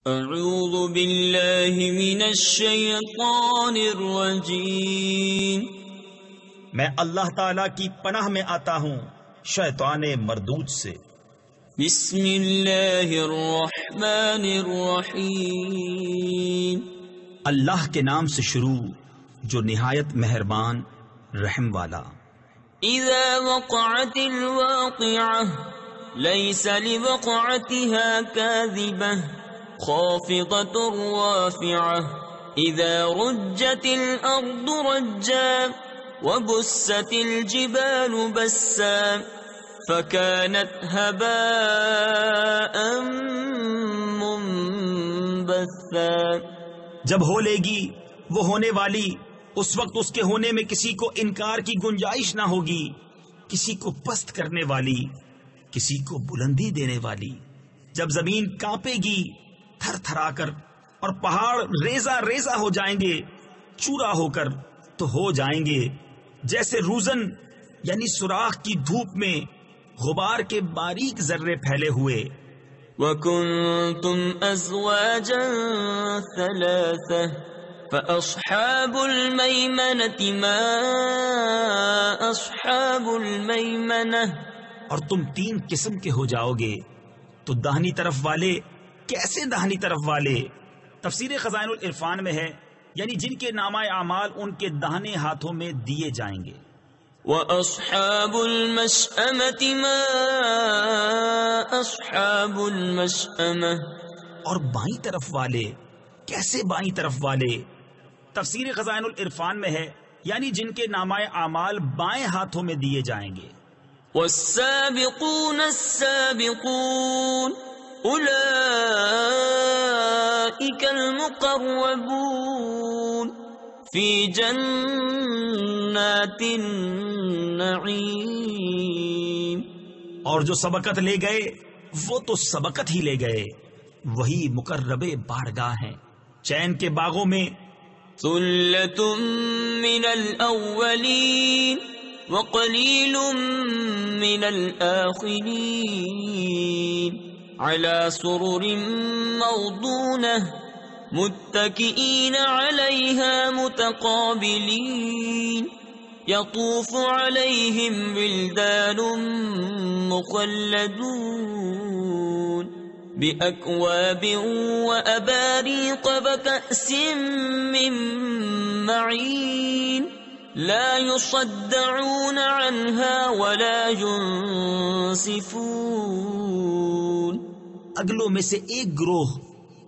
اعوذ باللہ من الشیطان الرجیم، میں اللہ تعالی کی پناہ میں آتا ہوں شیطان مردود سے۔ بسم اللہ الرحمن الرحیم، اللہ کے نام سے شروع جو نہایت مہربان رحم والا۔ اذا وقعت الواقعہ لیس لوقعتها کاذبہ خافضة رافعة اذا رجت الارض رجا وبست الجبال بسا فكانت هباء منبثا۔ جب ہو لے گی وہ ہونے والی، اس وقت اس کے ہونے میں کسی کو انکار کی گنجائش نہ ہوگی، کسی کو پست کرنے والی، کسی کو بلندی دینے والی۔ جب زمین کانپے گی تھر تھرا کر اور پہاڑ ریزہ ریزہ ہو جائیں گے، چورا ہو کر تو ہو جائیں گے جیسے روزن یعنی سوراخ کی دھوپ میں غبار کے باریک ذرے پھیلے ہوئے۔ وَكُنْتُمْ أَزْوَاجًا ثَلَاثَةً فَأَصْحَابُ الْمَيْمَنَةِ مَا أَصْحَابُ الْمَيْمَنَةِ۔ اور تم تین قسم کے ہو جاؤ گے تو داہنی طرف والے کیسے داہنی طرف والے؟ تفسیر خزائن العرفان میں ہے یعنی جن کے نامہ اعمال ان کے داہنے ہاتھوں میں دیے جائیں گے۔ وَأَصْحَابُ الْمَشْأَمَةِ مَا أَصْحَابُ الْمَشْأَمَةِ۔ اور بائیں طرف والے کیسے بائیں طرف والے؟ تفسیر خزائن العرفان میں ہے یعنی جن کے نامہ اعمال بائیں ہاتھوں میں دیے جائیں گے۔ وَالسَّابِقُونَ السَّابِقُونَ أُولَئِكَ الْمُقَرَّبُونَ فِي جَنَّاتِ النَّعِيمِ۔ اور جو سبقت لے گئے وہ تو سبقت ہی لے گئے، وہی مقرب بارگاہ ہیں چین کے باغوں میں۔ ثُلَّةٌ مِّنَ الْأَوَّلِينَ وَقَلِيلٌ مِّنَ الْآخِرِينَ عَلَى سُرُرٍ مَّوْضُونَةٍ مُتَّكِئِينَ عَلَيْهَا مُتَقَابِلِينَ يَطُوفُ عَلَيْهِمْ وِلْدَانٌ مُّخَلَّدُونَ بِأَكْوَابٍ وَأَبَارِيقَ وَكَأْسٍ مِّن مَّعِينٍ لا يصدعون عنها ولا ينصفون۔ اگلوں میں سے ایک گروہ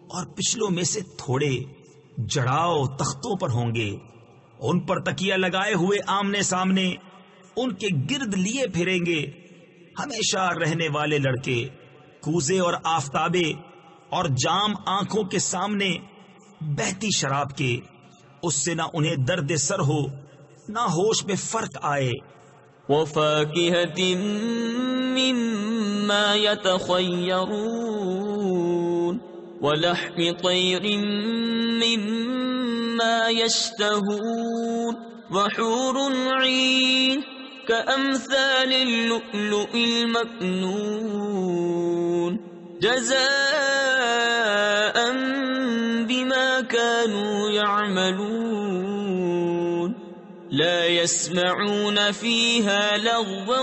اور پچھلوں میں سے تھوڑے جڑاؤ تختوں پر ہوں گے، ان پر تکیہ لگائے ہوئے آمنے سامنے ان کے گرد لیے پھریں گے ہمیشہ رہنے والے لڑکے، کوزے اور آفتابے اور جام آنکھوں کے سامنے بہتی شراب کے، اس سے نہ انہیں درد سر ہو نہ ہوش میں فرق آئے۔ وَفَاكِهَةٍ مِّمَّا يَتَخَيَّرُونَ وَلَحْمِ طَيْرٍ مِّمَّا يَشْتَهُونَ وَحُورٌ عِينٌ كَأَمْثَالِ اللُّؤْلُؤِ الْمَكْنُونِ جَزَاءً بِمَا كَانُوا يَعْمَلُونَ لا يسمعون فيها لغوا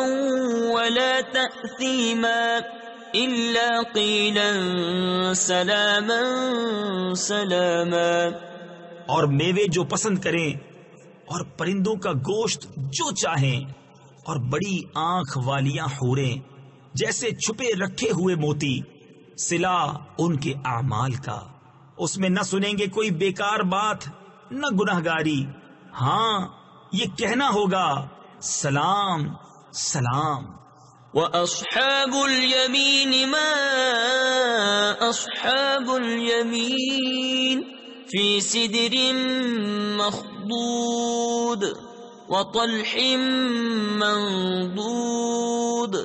ولا تأثيما إلا قيلا سلاما سلاما۔ اور میوے جو پسند کریں اور پرندوں کا گوشت جو چاہیں اور بڑی آنکھ والیاں حوریں جیسے چھپے رکھے ہوئے موتی، صلہ ان کے اعمال کا، اس میں نہ سنیں گے کوئی بیکار بات نہ گناہگاری، ہاں یہ کہنا ہوگا سلام سلام۔ وَأَصْحَابُ الْيَمِينِ مَا أَصْحَابُ الْيَمِينِ فِي سِدْرٍ مَّخْضُودٍ وَطَلْحٍ مَّنضُودٍ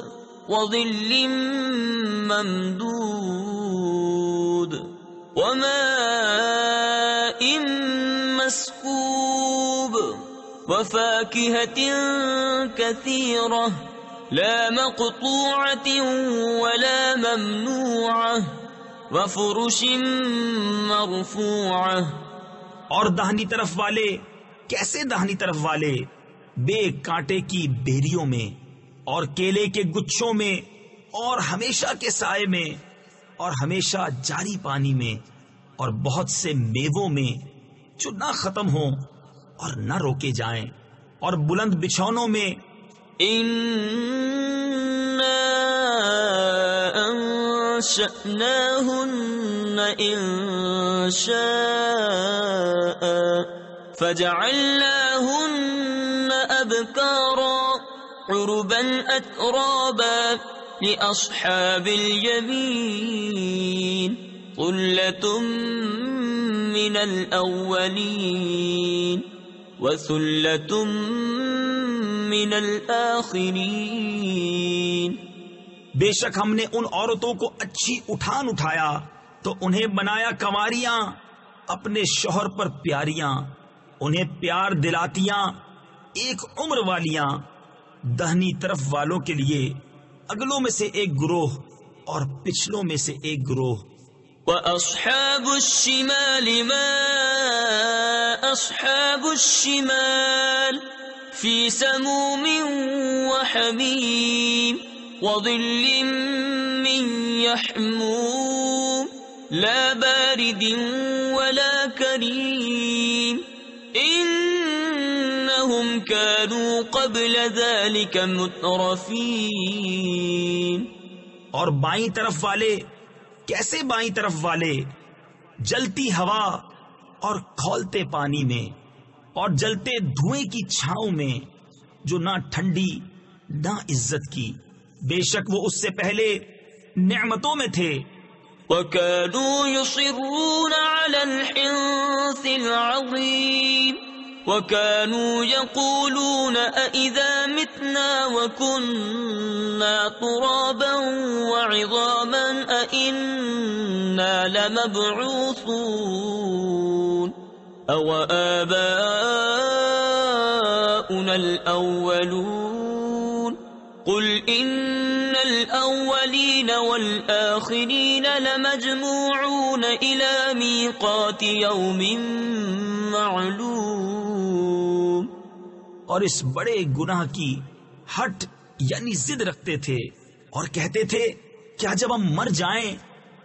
وَظِلٍّ مَّمْدُودٍ وَمَاءٍ مَّسْكُوبٍ وَفَاكِهَةٍ كَثِيرَةٍ لا مقطوعة ولا ممنوعة وفرش مرفوعة. اور داہنی طرف والے، کیسے داہنی طرف والے؟ بے کانٹے کی بیریوں میں، اور کیلے کے گچھوں میں، اور ہمیشہ کے سائے میں، اور ہمیشہ جاری پانی میں، اور بہت سے میووں میں جو نہ ختم ہوں اور نہ روکے جائیں، اور بلند بچھونوں میں. إنا أنشأناهن إنشاء فجعلناهن أبكارا عربا أترابا لأصحاب اليمين ثلة من الأولين وثلة من الآخرين. بے شک ہم نے ان عورتوں کو اچھی اٹھان اٹھایا تو انہیں بنایا کنواریاں، اپنے شوہر پر پیاریاں، انہیں پیار دلاتیاں، ایک عمر والیاں. دہنی طرف والوں کے لیے اگلوں میں سے ایک گروہ اور پچھلوں میں سے ایک گروہ. وأصحاب الشمال ما أصحاب الشمال في سموم وحميم وظل من يحموم لا بارد ولا كريم إنهم كانوا قبل ذلك مترفين. اور بائیں طرف والے، کیسے بائیں طرف والے؟ جلتی ہوا اور کھولتے پانی میں، اور جلتے دھوئیں کی چھاؤں میں، جو نہ ٹھنڈی نہ عزت کی. بے شک وہ اس سے پہلے نعمتوں میں تھے. وَكَانُوا يُصِرُّونَ عَلَى الْحِنثِ الْعَظِيمِ وَكَانُوا يَقُولُونَ أَإِذَا مِتْنَا وَكُنَّا تُرَابًا وَعِظَامًا أَإِنَّا لَمَبْعُوثُونَ أَوْ آبَاؤُنَا الْأَوَّلُونَ قُلْ إِنَّ الْأَوَّلِينَ وَالْآخِرِينَ لَمَجْمُوعُونَ إِلَى مِيقَاتِ يَوْمٍ مَّعْلُومٍ. اور اس بڑے گناہ کی ہٹ یعنی ضد رکھتے تھے اور کہتے تھے، کیا جب ہم مر جائیں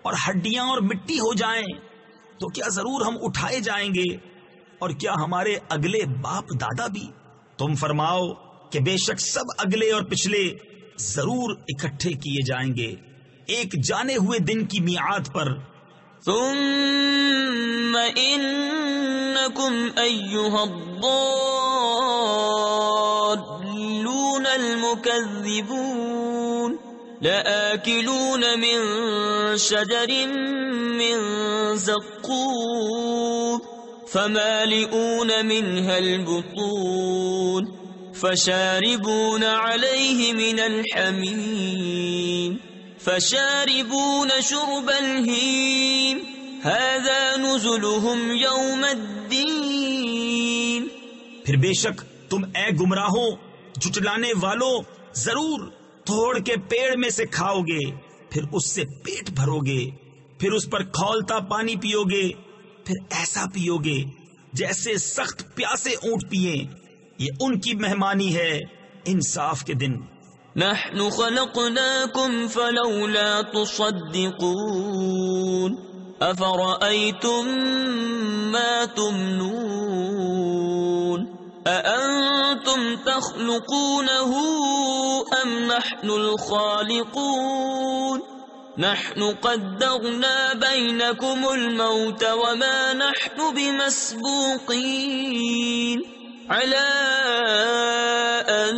اور ہڈیاں اور مٹی ہو جائیں تو کیا ضرور ہم اٹھائے جائیں گے؟ اور کیا ہمارے اگلے باپ دادا بھی؟ تم فرماؤ کہ بے شک سب اگلے اور پچھلے ضرور اکٹھے کیے جائیں گے ایک جانے ہوئے دن کی میعاد پر. ثم إنكم أيها الضالون المكذبون لآكلون من شجر من زقوم فمالئون منها البطون فشاربون عليه من الحميم فشاربون شرب الهيم هذا نزلهم يوم الدين. پھر بے شک تم اے گمراہوں جھٹلانے والوں ضرور توڑ کے پیڑ میں سے کھاؤ گے، پھر اس سے پیٹ بھرو گے، پھر اس پر کھولتا پانی پیو گے، پھر ایسا پیو گے جیسے سخت پیاسے اونٹ پیئیں. یہ ان کی مہمانی ہے انصاف کے دن. نحن خلقناكم فلولا تصدقون أفرأيتم ما تمنون أأنتم تخلقونه أم نحن الخالقون نحن قدرنا بينكم الموت وما نحن بمسبوقين على أن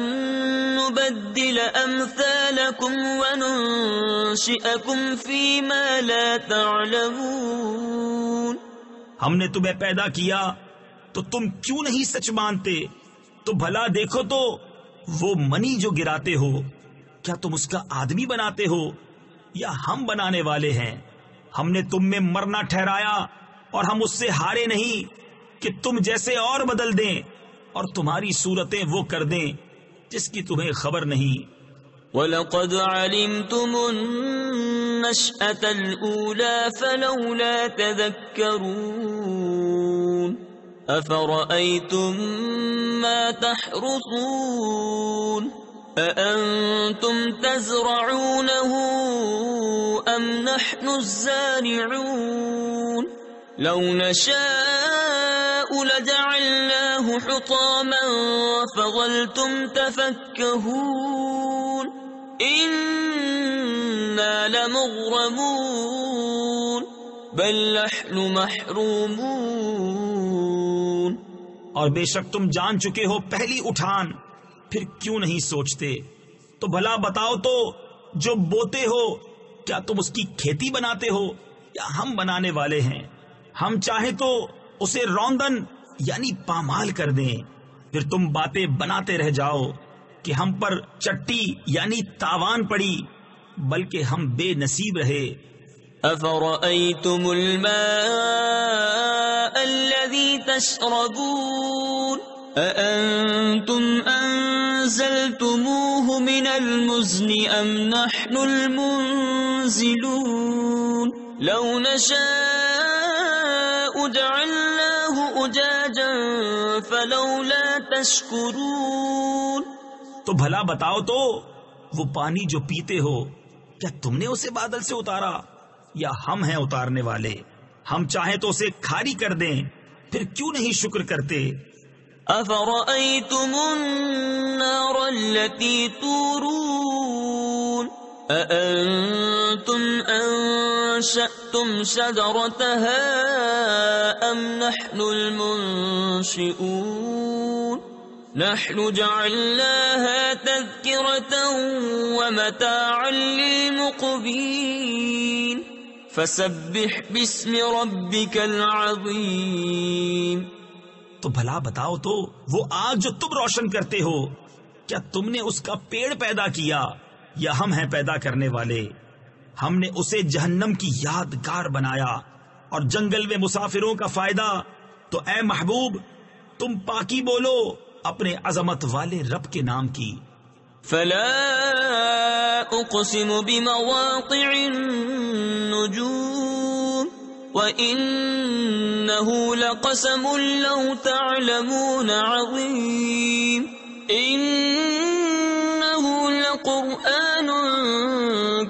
نبدل أمثالكم وننشئكم فيما لا تعلمون. ہم نے تمہیں پیدا کیا تو تم کیوں نہیں سچ مانتے؟ تو بھلا دیکھو تو وہ منی جو گراتے ہو، کیا تم اس کا آدمی بناتے ہو یا ہم بنانے والے ہیں؟ ہم نے تم میں مرنا ٹھہرایا اور ہم اس سے ہارے نہیں کہ تم جیسے اور بدل دیں اور تمہاری صورتیں وہ کر دیں جس کی تمہیں خبر نہیں. وَلَقَدْ عَلِمْتُمُ النشأة الأولى فلولا تذكرون أفرأيتم ما تحرثون أأنتم تزرعونه أم نحن الزارعون لو نشاء لجعلناه حطاما فظلتم تفكهون إنا لمغرمون بل نحن محرومون. اور بے شک تم جان چکے ہو پہلی اٹھان، پھر کیوں نہیں سوچتے؟ تو بھلا بتاؤ تو جو بوتے ہو کیا تم اس کی کھیتی بناتے ہو یا ہم بنانے والے ہیں؟ ہم چاہیں تو اسے روندن یعنی پامال کر دیں، پھر تم باتیں بناتے رہ جاؤ کہ ہم پر چٹی یعنی تاوان پڑی، بلکہ ہم بے نصیب رہے. أفرأيتم الماء الذي تشربون أأنتم أنزلتموه من المزن أم نحن المنزلون لو نشاء جعلناه أجاجا فلولا تشكرون. تو بھلا بتاؤ تو وہ پانی جو پیتے ہو کیا تم نے اسے بادل سے اتارا یا ہم ہیں اتارنے والے؟ ہم چاہیں تو اسے کھاری کر دیں، پھر کیوں نہیں شکر کرتے؟ أفرأيتم النار التي تورون أأنتم أنشأتم شجرتها أم نحن المنشئون نحن جعلناها تذكرة ومتاعا للمقوين فسبح باسم ربك العظيم. تو بھلا بتاؤ تو وہ آگ جو تم روشن کرتے ہو کیا تم نے اس کا پیڑ پیدا کیا یا ہم ہیں پیدا کرنے والے؟ ہم نے اسے جہنم کی یادگار بنایا اور جنگل میں مسافروں کا فائدہ. تو اے محبوب تم پاکی بولو اپنے عظمت والے رب کے نام کی. فلا اقسم بمواقع النجوم وإنه لقسم لو تعلمون عظيم إنه لقرآن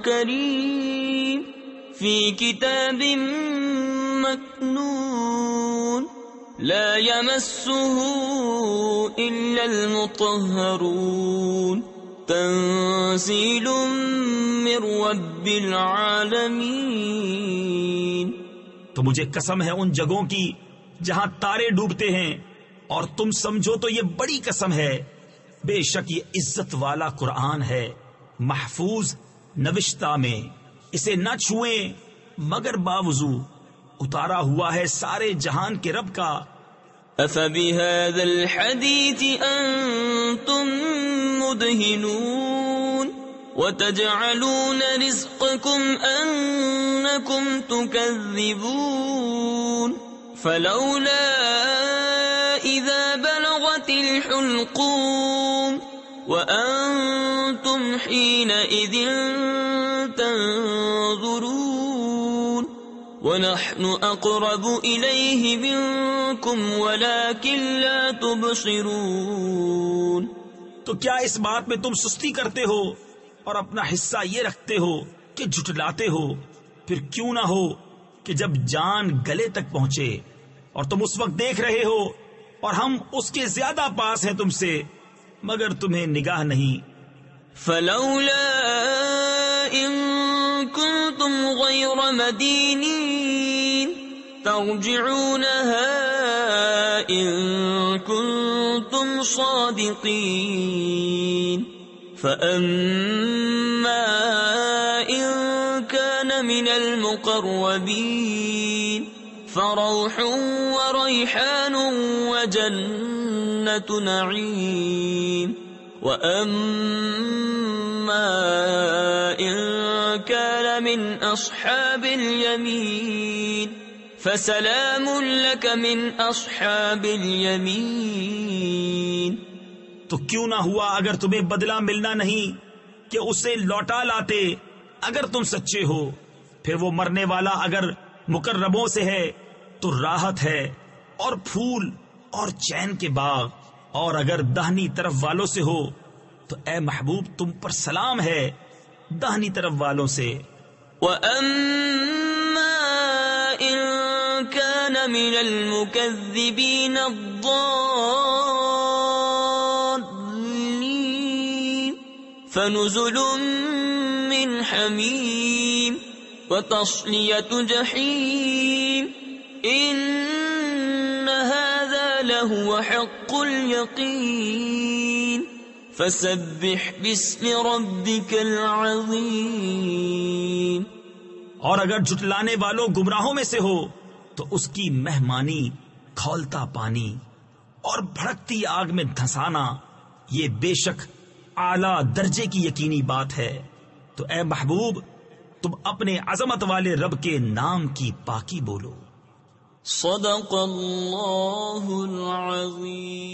كريم في كتاب مكنون لا يمسه إلا المطهرون تنزيل من رب العالمين. تو مجھے قسم ہے ان جگہوں کی جہاں تارے ڈوبتے ہیں، اور تم سمجھو تو یہ بڑی قسم ہے. بے شک یہ عزت والا قرآن ہے، محفوظ نوشتہ میں، اسے نہ چھوئیں مگر باوضو، اتارا ہوا ہے سارے جہان کے رب کا. أفبهذا الحديث أنتم مدهنون وتجعلون رزقكم أنكم تكذبون فلولا إذا بلغت الحلقوم وأنتم حينئذ تنظرون ونحن أقرب إليه منكم ولكن لا تبصرون. تو کیا اس بات میں تم سستی کرتے ہو اور اپنا حصہ یہ رکھتے ہو کہ جھٹلاتے ہو؟ پھر کیوں نہ ہو کہ جب جان گلے تک پہنچے اور تم اس وقت دیکھ رہے ہو اور ہم اس کے زیادہ پاس ہیں تم سے، مگر تمہیں نگاہ نہیں. فلولا إن كنتم غير مدينين ترجعونها إن كنتم صادقين فأما إن كان من المقربين فروح وريحان وجنة نعيم وأما إن كان من أصحاب اليمين فسلام لك من أصحاب اليمين. تو کیوں نہ ہوا اگر تمہیں بدلہ ملنا نہیں کہ اسے لوٹا لاتے اگر تم سچے ہو پھر وہ مرنے والا اگر مقربوں سے ہے تو راحت ہے اور پھول اور چین کے باغ، اور اگر داہنی طرف والوں سے ہو تو اے محبوب تم پر سلام ہے داہنی طرف والوں سے۔ وَأَمَّا إِن كَانَ مِنَ الْمُكَذِّبِينَ الضَّالِّينَ فَنُزُلٌ مِّنْ حَمِيمٍ وَتَصْلِيَةُ جَحِيمٍ إِنَّ هَذَا لَهُوَ حَقُّ الْيَقِينِ فَسَبِّحْ بِاسْمِ رَبِّكَ الْعَظِيمِ۔ اور اگر جھٹلانے والوں گمراہوں میں سے ہو تو اس کی مہمانی کھولتا پانی اور بھڑکتی آگ میں دھنسانا یہ بے شک اعلی درجے کی یقینی بات ہے۔ تو اے محبوب تم اپنے عظمت والے رب کے نام کی پاکی بولو۔ صدق اللہ العظیم۔